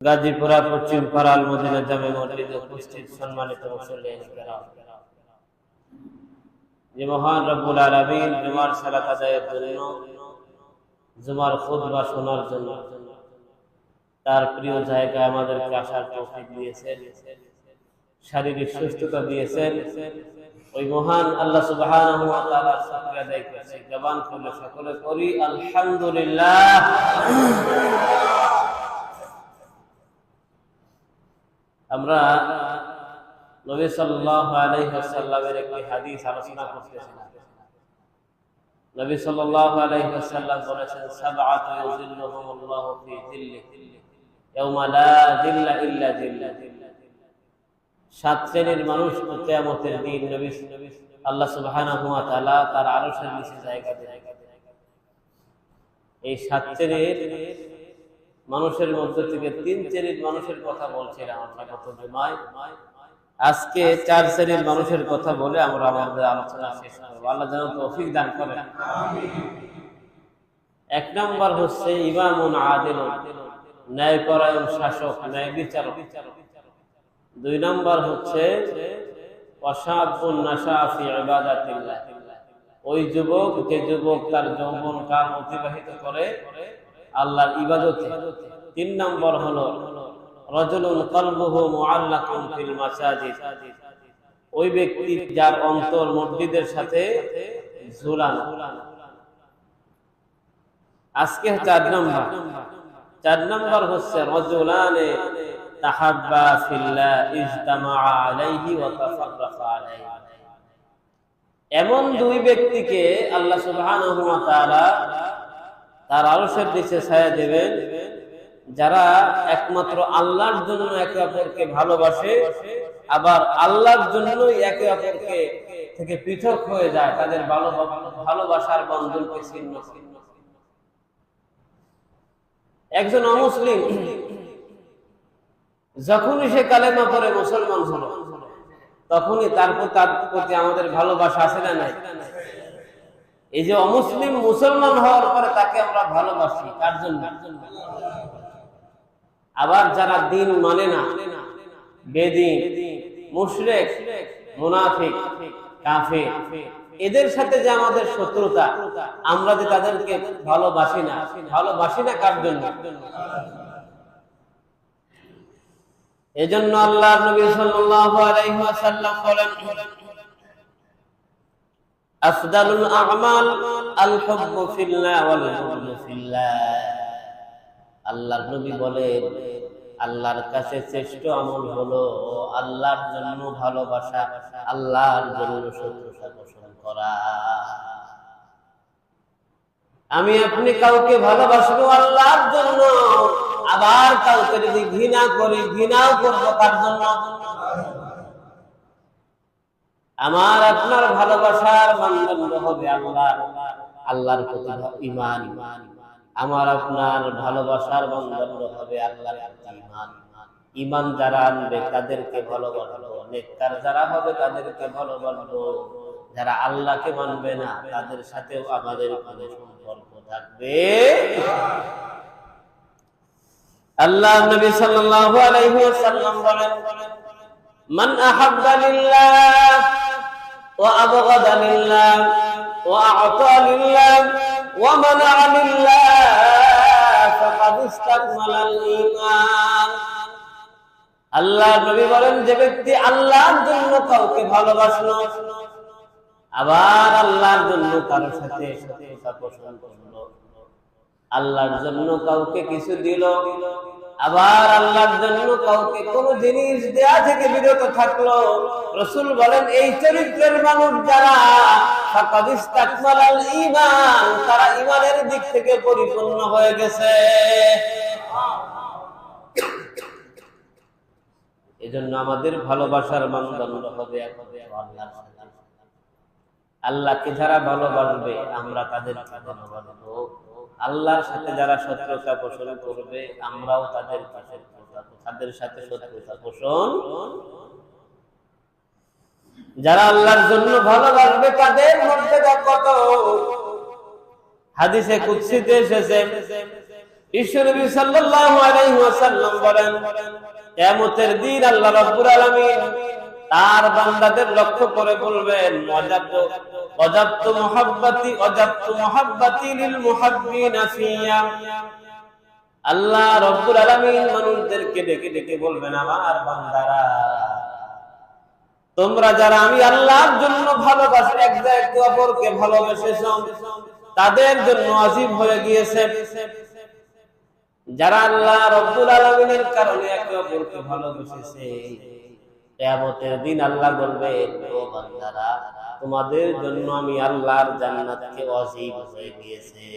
গাজীপুরা পশ্চিম পাড়াল Medina জামে মসজিদে উপস্থিত সম্মানিত মুসল্লিয়ান কিরাম, যে মহান রব্বুল আলামিন জুমার সালাত আদায়ের জন্য, জুমার খুতবা শোনার জন্য তার প্রিয় জায়গায় আমাদেরকে আসার তৌফিক দিয়েছেন, শারীরিক সুস্থতা দিয়েছেন। ওই মহান আল্লাহ সুবহানাহু ওয়া তাআলার শুকরিয়া আদায় করছি। জবান খুলে সকলে করি আলহামদুলিল্লাহ। আমরা নবী সাল্লাল্লাহু আলাইহি ওয়াসাল্লামের একটি হাদিস আলোচনা করতেছিলাম। নবী সাল্লাল্লাহু আলাইহি ওয়াসাল্লাম বলেছেন, সাবআতু ইউযিল্লুহুমুল্লাহু ফি যিল্লিহি ইয়াওমা লা যিল্লা ইল্লা যিল্লাহ। সাত শ্রেণীর মানুষ কিয়ামতের দিন নবী আল্লাহ সুবহানাহু ওয়া তাআলা তার আরশের নিচে জায়গা দেবেন। এই সাত শ্রেণীর মানুষের মধ্যে থেকে তিন শ্রেণীর মানুষের কথা বলছিলাম আমরা গত জুমায়। আজকে চার শ্রেণীর মানুষের কথা বলে আমরা আমাদের আলোচনা শেষ করব। আল্লাহ যেন তৌফিক দান করেন। এক নম্বর হচ্ছে ইমামুন আদিলুন, ন্যায়পরায়ণ শাসক, ন্যায় বিচারক। দুই নম্বর হচ্ছে ওয়াশাবুন নাশা ফি ইবাদাতিল্লাহ, ওই যুবক যে যুবক তার যৌবন কাল অতিবাহিত করে আল্লাহর ইবাদতে। তিন নম্বর হলো রাজুলুন কলবুহু মুআল্লাকুন ফিল মাসাজিদ, ওই ব্যক্তি যার অন্তর মসজিদের সাথে ঝুলানো। আজকে চার নম্বর হচ্ছে রাজুলানে তাহাব্বা ফিল্লাহ ইজতামাআ আলাইহি ওয়া তাফাররাকা আলাইহি, এমন দুই ব্যক্তিকে আল্লাহ সুবহানাহু ওয়া তাআলা তার আরশের নিচে ছায়া দেবেন, যারা একমাত্র আল্লাহর জন্য একে অপরকে ভালোবাসে, আবার আল্লাহর জন্যই একে অপরকে থেকে পৃথক হয়ে যায়, তাদের ভালোবাসার বন্ধনকে ছিন্ন করে। একজন অমুসলিম যখনই সে কালেমা পড়ে মুসলমান হলো, তখনই তার প্রতি আমাদের ভালোবাসা আছে না নাই? এই যে অমুসলিম মুসলমান হওয়ার পরে তাকে আমরা ভালোবাসি, তার জন্য। আবার যারা দিন মানে না, বেদিন, মুশরিক, মুনাফিক, কাফির, এদের সাথে যে আমাদের শত্রুতা, আমরা যে তাদেরকে ভালোবাসি না কার জন্য? এজন্য আল্লাহর নবী সাল্লাল্লাহু আলাইহি ওয়াসাল্লাম বলেন, আফদালুল আ'মাল আল হুব্বু ফিল্লাহ ওয়াল বুগদু ফিল্লাহ। আল্লাহর নবী বলেন, আল্লাহর কাছে শ্রেষ্ঠ আমল হলো আল্লাহর জন্য ভালোবাসা, আল্লাহর জন্য শত্রুতা পোষণ করা। আমি আপনি কাউকে ভালোবাসবো আল্লাহর জন্য, আবার কাউকে যদি ঘৃণা করি, ঘৃণাও করবো কার জন্য? আমার আপনার ভালোবাসার মানদণ্ড হবে আল্লাহর প্রতি ঈমান। আমার আপনার ভালোবাসার মানদণ্ড হবে আল্লাহর প্রতি ঈমান। ঈমান যারা আনবে তাদেরকে ভালোবাসবো, নেককার যারা হবে তাদেরকে ভালোবাসবো, যারা আল্লাহকে মানবে না তাদের সাথেও আমাদের কোনো সম্পর্ক থাকবে। আল্লাহ নবী সাল্লাল্লাহু আলাইহি ওয়াসাল্লাম বলেন, মান আহাব্বা লিল্লাহ ওয়া আবগাদা লিল্লাহ ওয়া আ'তা লিল্লাহ ওয়া মানা'a লিল্লাহ ফাকাদ ইসতাকমালাল ঈমান। আল্লাহ নবী বলেন, যে ব্যক্তি আল্লাহর জন্য কাউকে ভালোবাসলো, আবার আল্লাহর জন্য কারোর সাথে শত্রুতা পোষণ করলো, আল্লাহর জন্য কাউকে কিছু দিল, আবার আল্লাহর জন্য কাউকে কোন জিনিস দেয়া থেকে বিরত থাকলো, রাসূল বলেন এই চরিত্রের মানুষ যারা, ফাকাদ ইসতাকমালাল ঈমান, তারা ঈমানের দিক থেকে পরিপূর্ণ হয়ে গেছে। এজন্য আমাদের ভালোবাসার মানদণ্ড হবে আল্লাহর সাথে। আল্লাহকে যারা ভালোবাসবে আমরা তাদেরকে ভালোবাসবো, আল্লাহর সাথে যারা শত্রুতা পোষণ করবে আমরাও তাদের সাথে শত্রুতা পোষণ। যারা আল্লাহর জন্য ভালোবাসবে তাদের মর্যাদা কত! হাদিসে কুদসিতে এসেছে, বিশ্বনবী সাল্লাল্লাহু আলাইহি ওয়াসাল্লাম বলেন, কিয়ামতের দিন আল্লাহ রাব্বুল আলামিন তার বান্দাদের লক্ষ্য করে বলবেন, ওয়াজাবতু মুহাব্বতি লিল মুহাব্বিনা ফিয়া। আল্লাহ রাব্বুল আলামিন মানুষদেরকে ডেকে ডেকে বলবেন, আমার বান্দারা, তোমরা যারা আমি আল্লাহর জন্য ভালোবাসি, একে অপরকে ভালোবেসেছো, তাদের জন্য ওয়াজিব হয়ে গিয়েছে। যারা আল্লাহ রাব্বুল আলামিনের কারণে একে অপরকে ভালোবেসেছে, কিয়ামতের দিন আল্লাহ বলবেন, ও বান্দারা, তোমাদের জন্য আমি আল্লাহর জান্নাতকে ওয়াজিব হয়ে গিয়েছে।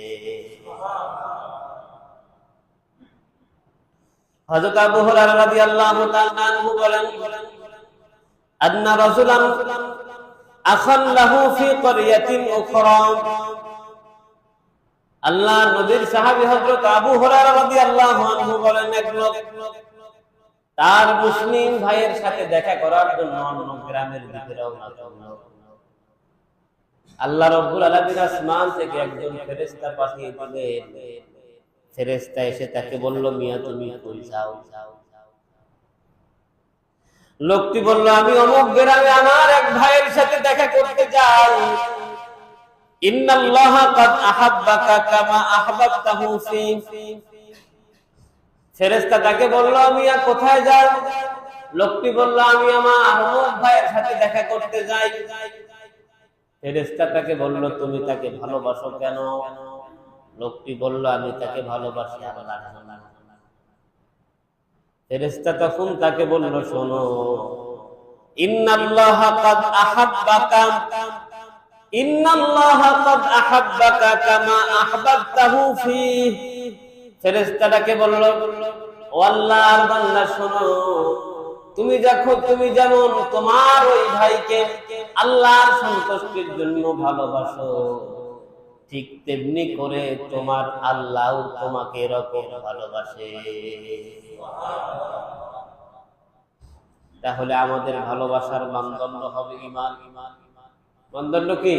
হযরত আবু হুরায়রা রাদিয়াল্লাহু তাআলা আনহু বলেন, আন্না রাজুলান আখাল্লাহু ফি ক্বরিয়াতিন উখরা। আল্লাহ নবীর সাহাবী হযরত আবু হুরায়রা রাদিয়াল্লাহু আনহু বলেন, এক লোক তার মুসলিম ভাইয়ের সাথে দেখা করার জন্য অন্য গ্রামের দিকে রওনা করল। আল্লাহ রাব্বুল আলামিন আসমান থেকে একজন ফেরেশতা পাঠিয়ে দিলেন। ফেরেশতা এসে তাকে বলল, মিয়া তুমি কই যাও? লোকটি বলল, আমি অমুক গ্রামে আমার এক ভাইয়ের সাথে দেখা করতে যাই। ইন্নাল্লাহা কাদ আহাব্বাকা কামা আহবাবতাহু ফি। ফেরেশতা তাকে বলল, মিয়া কোথায় যাও? লোকটি বলল, আমি আমার অমুক ভাইয়ের সাথে দেখা করতে যাই। ফেরেশতা তাকে বলল, তুমি তাকে ভালোবাসো কেন? লোকটি বলল, আমি তাকে ভালোবাসি আল্লাহর জন্য। ফেরেশতা তখন তাকে বলল, শোনো, ইন্নাল্লাহা কাদ আহাব্বাকা কামা আহবাবতাহু ফি। ফেরেশতাটাকে বলল, ও আল্লাহর বান্দা, শোনো, তুমি যেমন তোমার ওই ভাইকে আল্লাহর সন্তুষ্টির জন্য ভালোবাসো, ঠিক তেমনি করে তোমার আল্লাহ তোমাকে এরকম ভালোবাসে। তাহলে আমাদের ভালোবাসার মানদণ্ড হবে ঈমান। মানদণ্ড কি?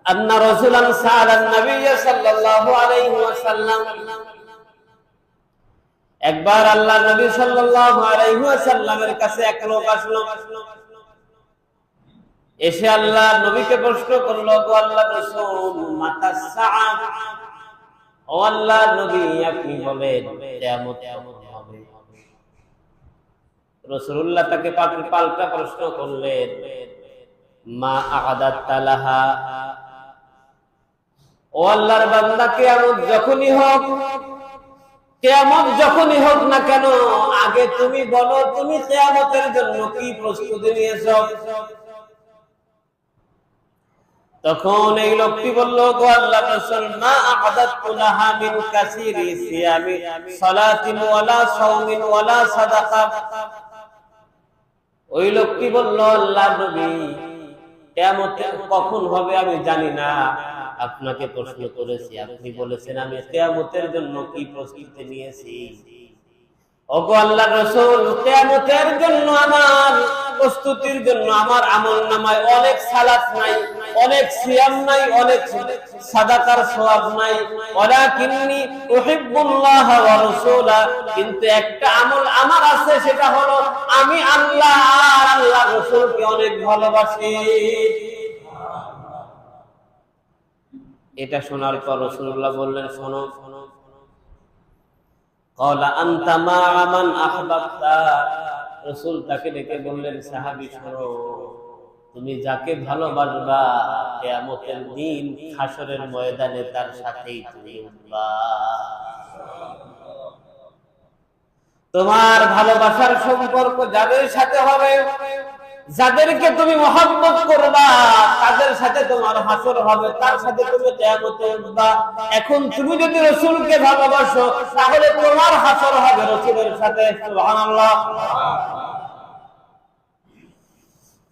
আন্না রাসূলান সাআলান নবী সাল্লাল্লাহু আলাইহি ওয়াসাল্লাম। একবার আল্লাহ নবী সাল্লাল্লাহু আলাইহি ওয়াসাল্লামের কাছে এক লোক আসলো। এসে আল্লাহ নবীকে প্রশ্ন করলো, ও আল্লাহর রাসূল, মাতা সাআ? ও আল্লাহর নবী, আপনি বলেন কিয়ামত কখন হবে? রাসূলুল্লাহ তাকে পাল্টা প্রশ্ন করলেন, মা আ'দাতা লাহা? ও আল্লাহর বান্দা, কিয়ামত যখনই হোক না কেন, আগে তুমি বলো, তুমি কিয়ামতের জন্য কি প্রস্তুতি নিয়েছো? তখন এই লোকটি বলল, গো আল্লাহর রাসূল, মা আ'দাতু লাহা মিন কাসিরি সিয়ামি সালাতিন ওয়ালা সাওমিন ওয়ালা সাদাকা। ওই লোকটি বলল, আল্লাহর নবী, কিয়ামত কখন হবে আমি জানি না, আপনাকে প্রশ্ন করেছি, আপনি বলেছেন আমি কিয়ামতের জন্য কি প্রস্তুতি নিয়েছি। ওগো আল্লাহর রাসূল, কিয়ামতের জন্য আমার প্রস্তুতির জন্য আমার আমলনামায় অনেক সালাত নাই, অনেক সিয়াম নাই, অনেক সাদাকার সওয়াব নাই। ওয়ালাকিন্নী উহিব্বুল্লাহ ওয়া রাসূলা। কিন্তু একটা আমল আমার আছে, সেটা হলো আমি আল্লাহ আর আল্লাহর রাসূলকে অনেক ভালোবাসি। এটা শোনার পর রাসূলুল্লাহ বললেন, শোনো, ক্বালা আনতা মা'a মান আহবাবতা। রাসূল তাকে ডেকে বললেন, সাহাবী শোনো, তুমি যাকে ভালোবাসবা কিয়ামতের দিন হাসরের ময়দানে তার সাথেই তুমি উঠবা। তোমার ভালোবাসার সম্পর্ক যাদের সাথে হবে, যাদেরকে তুমি মহব্বত করবা, তাদের সাথে তোমার হাসর হবে, তার সাথে তুমি কিয়ামতে উঠবা। এখন তুমি যদি রাসূলকে ভালোবাসো, তাহলে তোমার হাসর হবে রাসূলের সাথে। সুবহানাল্লাহ।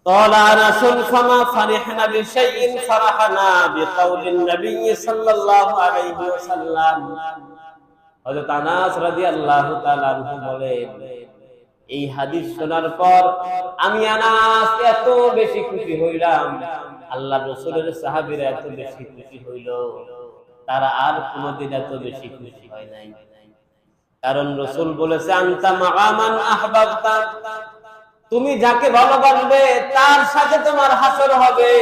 قال انس فما فرحنا بشيء فرحنا بقول النبي صلى الله عليه وسلم। হযরত আনাস রাদিয়াল্লাহু তাআলা আনহু বলেন, এই হাদিস শোনার পর আমি আনাস এত বেশি খুশি হইলাম, আল্লাহর রাসূলের সাহাবীরা এত বেশি খুশি হইল। তারা আর কোনোদিন এত বেশি খুশি হয় নাই। কারণ রাসূল বলেছে আনতা মা'a মান আহবাবতা, তুমি যাকে ভালোবাসবে তার সাথে তোমার হাসর হবে।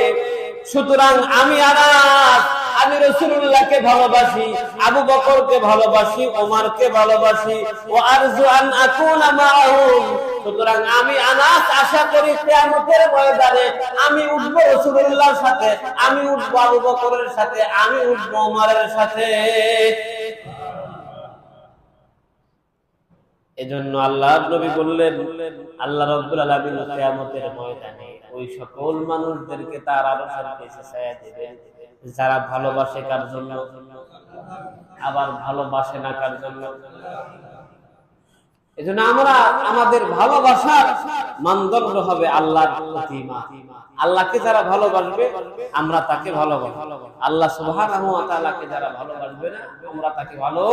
সুতরাং আমি আনাস, আমি রাসূলুল্লাহকে ভালোবাসি, আবু বকরকে ভালোবাসি, ওমরকে ভালোবাসি, ওয়া আরজু আন আকুনা মাআহুম। সুতরাং আমি আনাস আশা করি কিয়ামতের ময়দানে আমি উঠব রাসূলুল্লাহর সাথে, আমি উঠব আবু বকরের সাথে, আমি উঠব ওমরের সাথে। এজন্য আল্লাহর নবী বললেন, আল্লাহ রাব্বুল আলামিন কিয়ামতের ময়দানে ওই সকল মানুষদেরকে তার আরশের নিচে ছায়া দিবেন যারা ভালোবাসে কার জন্য, আবার ভালোবাসে না কার জন্য। এজন্য আমরা আমাদের ভালোবাসার মানদণ্ড হবে আল্লাহর প্রতি। আল্লাহকে যারা ভালোবাসবে আমরা তাকে ভালোবাসবো, আল্লাহ সুবহানাহু ওয়া তাআলাকে যারা ভালোবাসবে না আমরা তাকে ভালো